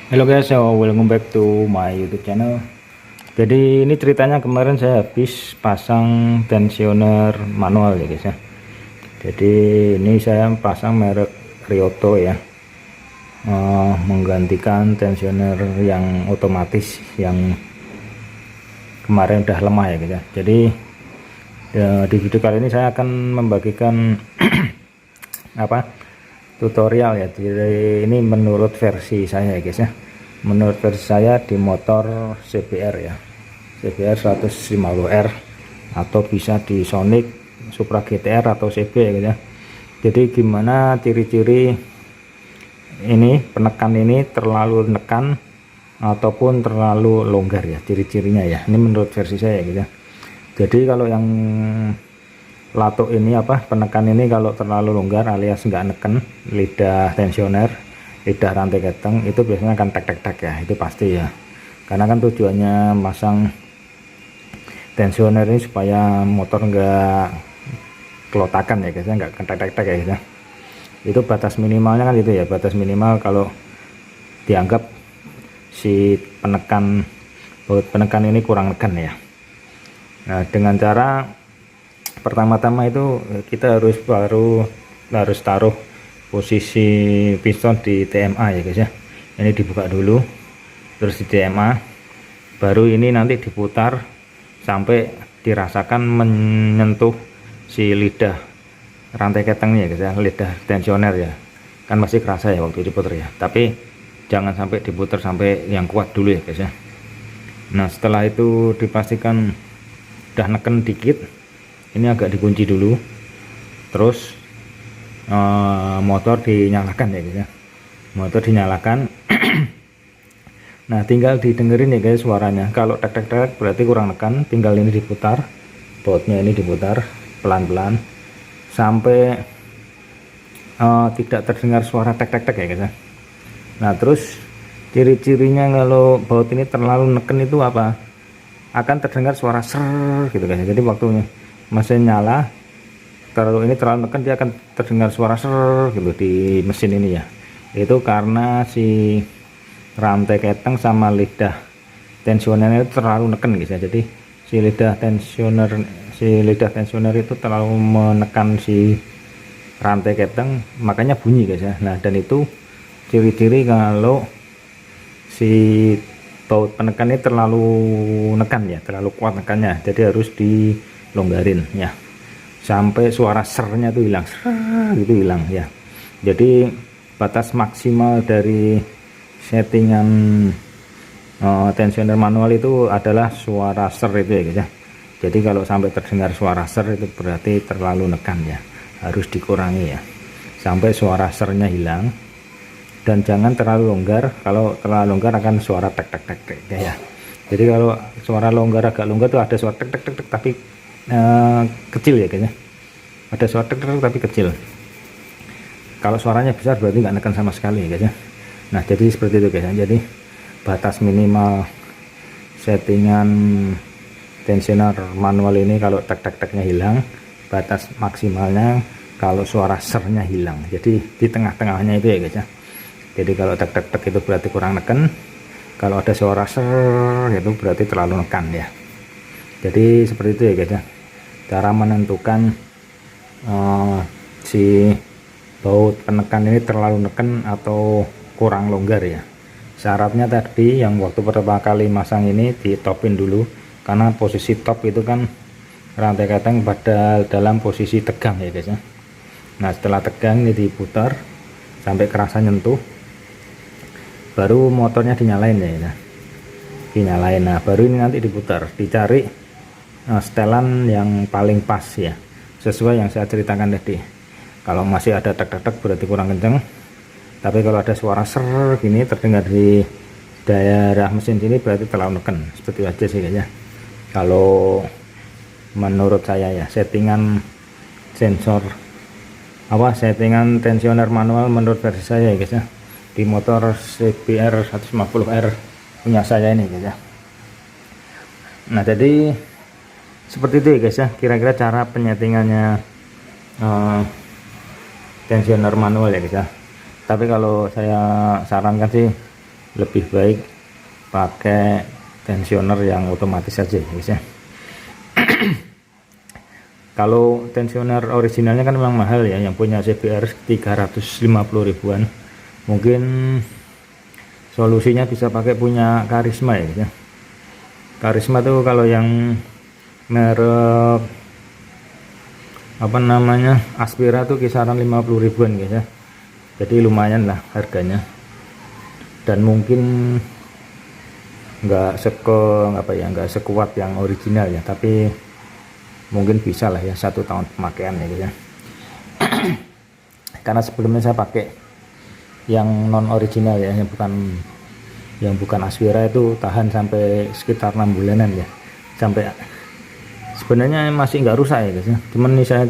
Halo guys, so welcome back to my YouTube channel. Jadi ini ceritanya kemarin saya habis pasang tensioner manual ya guys ya. Jadi ini saya pasang merek Ryoto ya, menggantikan tensioner yang otomatis yang kemarin udah lemah ya guys ya. Jadi di video kali ini saya akan membagikan tutorial ya. Jadi ini menurut versi saya ya guys ya, menurut versi saya di motor CBR ya, CBR 150R atau bisa di Sonic, Supra GTR atau CB ya guys ya. Jadi gimana ciri-ciri ini penekan ini terlalu nekan ataupun terlalu longgar ya, ciri-cirinya ya. Ini menurut versi saya ya guys ya. Jadi kalau yang latuk ini penekan ini kalau terlalu longgar alias nggak neken lidah tensioner, lidah rantai keteng, itu biasanya akan tek ya, itu pasti ya. Karena kan tujuannya masang tensioner ini supaya motor nggak kelotakan ya guys ya, nggak tek ya guys ya. Itu batas minimalnya kan itu ya, batas minimal kalau dianggap si baut penekan ini kurang neken ya. Nah, dengan cara pertama-tama itu kita harus taruh posisi piston di TMA ya guys ya. Ini dibuka dulu, terus di TMA, baru ini nanti diputar sampai dirasakan menyentuh si lidah rantai ketengnya ya guys ya, lidah tensioner ya. Kan masih kerasa ya waktu diputar ya, tapi jangan sampai diputar sampai yang kuat dulu ya guys ya. Nah, setelah itu dipastikan udah neken dikit, ini agak dikunci dulu, terus motor dinyalakan ya guys ya, motor dinyalakan. Nah, tinggal didengerin ya guys suaranya. Kalau tek berarti kurang nekan, tinggal ini diputar, bautnya ini diputar pelan-pelan sampai tidak terdengar suara tek ya guys ya. Nah, terus ciri-cirinya kalau baut ini terlalu neken itu akan terdengar suara ser gitu guys. Jadi waktunya mesin nyala, terlalu neken dia akan terdengar suara ser gitu di mesin ini ya. Itu karena si rantai keteng sama lidah tensioner itu terlalu neken guys ya. Jadi si lidah tensioner itu terlalu menekan si rantai keteng, makanya bunyi guys ya. Nah, dan itu ciri-ciri kalau si baut penekan ini terlalu nekan ya, terlalu kuat nekannya. Jadi harus dilonggarin ya sampai suara sernya tuh hilang, gitu hilang ya. Jadi batas maksimal dari settingan tensioner manual itu adalah suara ser itu ya guys ya. Jadi kalau sampai terdengar suara ser itu berarti terlalu nekan ya, harus dikurangi ya sampai suara sernya hilang. Dan jangan terlalu longgar, kalau terlalu longgar akan suara tek ya. Jadi kalau suara agak longgar tuh ada suara tek tapi kecil ya guys ya, ada suara tek tapi kecil. Kalau suaranya besar berarti nggak neken sama sekali ya guys ya. Nah, jadi seperti itu guys ya. Jadi batas minimal settingan tensioner manual ini kalau tek-teknya hilang, batas maksimalnya kalau suara sernya hilang. Jadi di tengah-tengahnya itu ya guys ya. Jadi kalau tek itu berarti kurang neken, kalau ada suara ser itu berarti terlalu nekan ya. Jadi seperti itu ya guys ya, cara menentukan si baut penekan ini terlalu neken atau kurang longgar ya. Syaratnya tadi yang waktu pertama kali masang ini ditopin dulu, karena posisi top itu kan rantai keteng pada dalam posisi tegang ya guys ya. Nah, setelah tegang ini diputar sampai kerasa nyentuh, baru motornya dinyalain ya, dinyalain. Nah, baru ini nanti diputar, dicari setelan yang paling pas ya, sesuai yang saya ceritakan tadi. Kalau masih ada tek berarti kurang kenceng, tapi kalau ada suara ser gini terdengar di daerah mesin sini berarti terlalu neken. Seperti itu aja sih guys ya, kalau menurut saya ya, settingan settingan tensioner manual menurut versi saya ya guys ya, di motor CBR 150R punya saya ini guys ya. Nah, jadi seperti itu ya guys ya, kira-kira cara penyetingannya tensioner manual ya guys ya. Tapi kalau saya sarankan sih lebih baik pakai tensioner yang otomatis saja ya guys ya. Kalau tensioner originalnya kan memang mahal ya, yang punya CBR 350 ribuan. Mungkin solusinya bisa pakai punya Karisma ya guys ya. Karisma tuh kalau yang merek apa namanya Aspira tuh kisaran 50 ribuan guys ya. Jadi lumayan lah harganya. Dan mungkin nggak sekuat yang original ya, tapi mungkin bisa lah ya 1 tahun pemakaian ya guys ya. Karena sebelumnya saya pakai yang non original ya, yang bukan Aspira, itu tahan sampai sekitar 6 bulanan ya, sampai sebenarnya masih nggak rusak ya guys ya. Cuman nih saya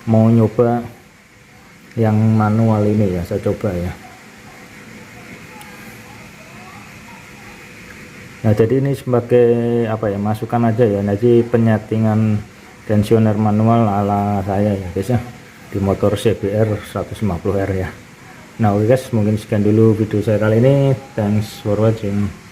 mau nyoba yang manual ini ya, saya coba ya. Nah jadi ini sebagai apa ya, masukan aja ya, nanti penyetingan tensioner manual ala saya ya guys ya, di motor CBR 150R ya. Nah oke guys, mungkin sekian dulu video saya kali ini. Thanks for watching.